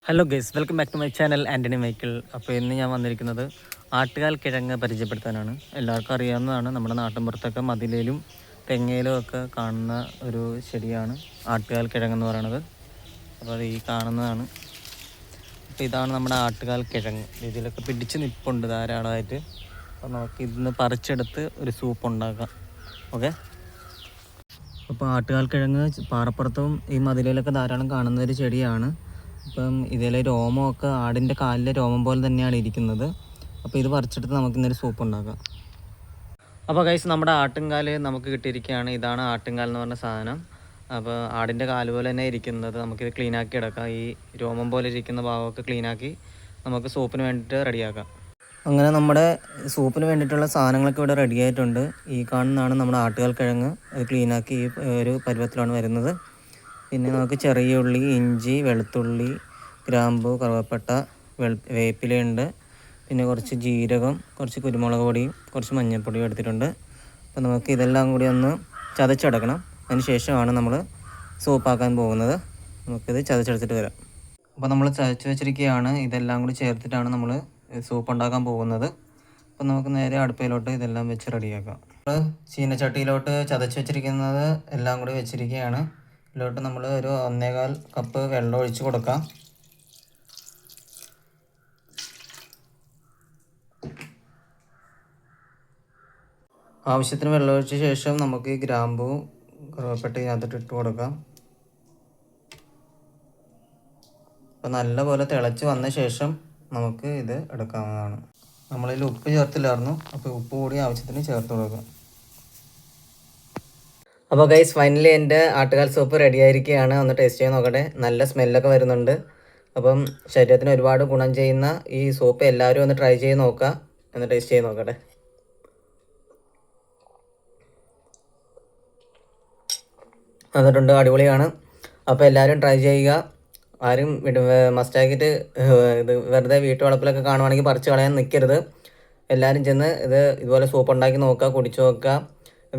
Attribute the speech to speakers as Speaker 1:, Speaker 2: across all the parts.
Speaker 1: Hello guys, welcome back to my channel Antony Michael. അപ്പോൾ ഇന്ന് ഞാൻ വന്നിരിക്കുന്നത് ആട്ടുകാൽ കിഴങ്ങ് പരിചയപ്പെടുത്താനാണ്. എല്ലാവർക്കും അറിയാവുന്നതാണ്, നമ്മുടെ നാട്ടിൻപുറത്തൊക്കെ മതിലേലും തെങ്ങയിലും ഒക്കെ കാണുന്ന ഒരു ചെടിയാണ് ആട്ടുകാൽ കിഴങ്ങെന്ന് പറയുന്നത്. അപ്പോൾ അത് ഈ കാണുന്നതാണ്. അപ്പോൾ ഇതാണ് നമ്മുടെ ആട്ടുകാൽ കിഴങ്ങ്. ഇതിലൊക്കെ പിടിച്ച് നിൽപ്പുണ്ട് ധാരാളമായിട്ട്. അപ്പോൾ നമുക്ക് ഇതിന്ന് പറിച്ചെടുത്ത് ഒരു സൂപ്പ് ഉണ്ടാക്കാം. ഓക്കെ. അപ്പോൾ ആട്ടുകാൽ കിഴങ്ങ് പാറപ്പുറത്തും ഈ മതിലിലൊക്കെ ധാരാളം കാണുന്ന ഒരു ചെടിയാണ്. അപ്പം ഇതിലെ രോമമൊക്കെ ആടിൻ്റെ കാലിലെ രോമം പോലെ തന്നെയാണ് ഇരിക്കുന്നത്. അപ്പോൾ ഇത് പറിച്ചെടുത്ത് നമുക്ക് ഇന്നൊരു സൂപ്പ് ഉണ്ടാക്കാം. അപ്പോൾ ഗൈസ്, നമ്മുടെ ആട്ടുംകാല് നമുക്ക് കിട്ടിയിരിക്കുകയാണ്. ഇതാണ് ആട്ടുംകാൽ എന്ന് പറഞ്ഞ സാധനം. അപ്പോൾ ആടിൻ്റെ കാല് പോലെ തന്നെ ഇരിക്കുന്നത്. നമുക്കിത് ക്ലീനാക്കി എടുക്കാം. ഈ രോമം പോലെ ഇരിക്കുന്ന ഭാഗമൊക്കെ ക്ലീനാക്കി നമുക്ക് സൂപ്പിന് വേണ്ടിയിട്ട് റെഡിയാക്കാം. അങ്ങനെ നമ്മുടെ സൂപ്പിന് വേണ്ടിയിട്ടുള്ള സാധനങ്ങളൊക്കെ ഇവിടെ റെഡി ആയിട്ടുണ്ട്. ഈ കാണുന്നതാണ് നമ്മുടെ ആട്ടുകാൽ കിഴങ്ങ്. അത് ക്ലീനാക്കി ഈ ഒരു പരുവത്തിലാണ് വരുന്നത്. പിന്നെ നമുക്ക് ചെറിയ ഉള്ളി, ഇഞ്ചി, വെളുത്തുള്ളി, ഗ്രാമ്പു, കറുവപ്പട്ട, വേപ്പിലയുണ്ട്. പിന്നെ കുറച്ച് ജീരകം, കുറച്ച് കുരുമുളക് പൊടിയും കുറച്ച് മഞ്ഞൾപ്പൊടിയും എടുത്തിട്ടുണ്ട്. അപ്പോൾ നമുക്ക് ഇതെല്ലാം കൂടി ഒന്ന് ചതച്ചെടുക്കണം. അതിന് ശേഷമാണ് നമ്മൾ സൂപ്പാക്കാൻ പോകുന്നത്. നമുക്കിത് ചതച്ചെടുത്തിട്ട് വരാം. അപ്പോൾ നമ്മൾ ചതച്ച് വെച്ചിരിക്കുകയാണ്. ഇതെല്ലാം കൂടി ചേർത്തിട്ടാണ് നമ്മൾ സൂപ്പ് ഉണ്ടാക്കാൻ പോകുന്നത്. അപ്പോൾ നമുക്ക് നേരെ അടുപ്പയിലോട്ട് ഇതെല്ലാം വെച്ച് റെഡിയാക്കാം. നമ്മൾ ചീനച്ചട്ടിയിലോട്ട് ചതച്ച് വെച്ചിരിക്കുന്നത് എല്ലാം കൂടി വെച്ചിരിക്കുകയാണ്. ഇതിലോട്ട് നമ്മൾ ഒരു 1.25 കപ്പ് വെള്ളം ഒഴിച്ച് കൊടുക്കാം. ആവശ്യത്തിന് വെള്ളം ഒഴിച്ച ശേഷം നമുക്ക് ഈ ഗ്രാമ്പൂ, കറുവപ്പട്ട ഇതിനകത്തിട്ട് ഇട്ട് കൊടുക്കാം. അപ്പോൾ നല്ലപോലെ തിളച്ച് വന്ന ശേഷം നമുക്ക് ഇത് എടുക്കാവുന്നതാണ്. നമ്മളിതിൽ ഉപ്പ് ചേർത്തില്ലായിരുന്നു, അപ്പോൾ ഉപ്പ് കൂടി ആവശ്യത്തിന് ചേർത്ത് കൊടുക്കാം. അപ്പോൾ ഗൈസ്, ഫൈനലി എൻ്റെ ആട്ടുകാൽ സൂപ്പ് റെഡി ആയിരിക്കുകയാണ്. ഒന്ന് ടേസ്റ്റ് ചെയ്ത് നോക്കട്ടെ. നല്ല സ്മെല്ലൊക്കെ വരുന്നുണ്ട്. അപ്പം ശരീരത്തിന് ഒരുപാട് ഗുണം ചെയ്യുന്ന ഈ സൂപ്പ് എല്ലാവരും ഒന്ന് ട്രൈ ചെയ്ത് നോക്കുക. ഒന്ന് ടേസ്റ്റ് ചെയ്ത് നോക്കട്ടെ. വന്നിട്ടുണ്ട്, അടിപൊളിയാണ്. അപ്പോൾ എല്ലാവരും ട്രൈ ചെയ്യുക. ആരും മസ്റ്റാക്കിയിട്ട് ഇത് വെറുതെ വീട്ടുവളപ്പിലൊക്കെ കാണുവാണെങ്കിൽ പറിച്ച് കളയാൻ നിൽക്കരുത്. എല്ലാവരും ചെന്ന് ഇതുപോലെ സൂപ്പ് ഉണ്ടാക്കി നോക്കുക, കുടിച്ച് നോക്കുക.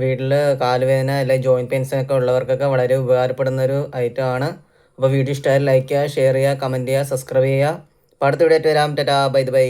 Speaker 1: വീട്ടിൽ കാലുവേദന അല്ലെങ്കിൽ ജോയിൻറ്റ് പെയിൻസൊക്കെ ഉള്ളവർക്കൊക്കെ വളരെ ഉപകാരപ്പെടുന്നൊരു ഐറ്റമാണ്. അപ്പോൾ വീഡിയോ ഇഷ്ടമായാൽ ലൈക്ക് ചെയ്യുക, ഷെയർ ചെയ്യുക, കമൻറ്റ് ചെയ്യുക, സബ്സ്ക്രൈബ് ചെയ്യുക. അപ്പോൾ അടുത്ത വീഡിയോ ആയിട്ട് വരാം. Tata, bye bye.